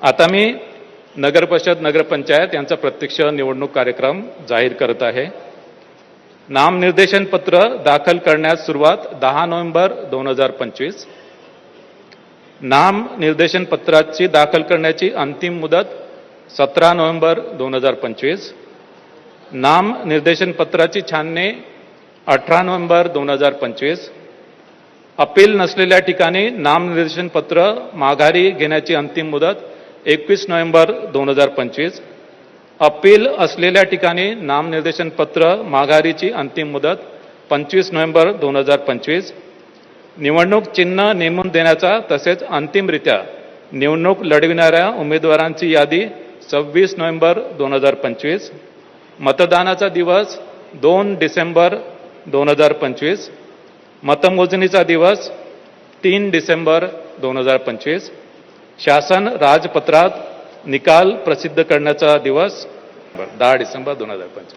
आता मी नगर परिषद नगरपंचायत यांचा प्रत्यक्ष निवडणूक कार्यक्रम जाहीर करत आहे. नामनिर्देशन पत्र दाखल करण्यास सुरुवात 10 नोव्हेंबर 2025. नामनिर्देशन पत्राची दाखल करण्याची अंतिम मुदत 17 नोव्हेंबर 2025. नामनिर्देशन पत्राची छाननी 18 नोव्हेंबर 2025. अपील नसलेल्या ठिकाणी नामनिर्देशन पत्र माघारी घेण्याची अंतिम मुदत 21 नोव्हेंबर 2025. अपील असलेल्या ठिकाणी नामनिर्देशन पत्र माघारीची अंतिम मुदत 25 नोव्हेंबर 2025. निवडणूक चिन्ह नेमून देण्याचा तसेच अंतिमरित्या निवडणूक लढविणाऱ्या उमेदवारांची यादी 26 नोव्हेंबर 2025. मतदानाचा दिवस 2 डिसेंबर 2025. मतमोजणीचा दिवस 3 डिसेंबर 2025. शासन राजपत्रात निकाल प्रसिद्ध करण्याचा दिवस 10 डिसेंबर 2025.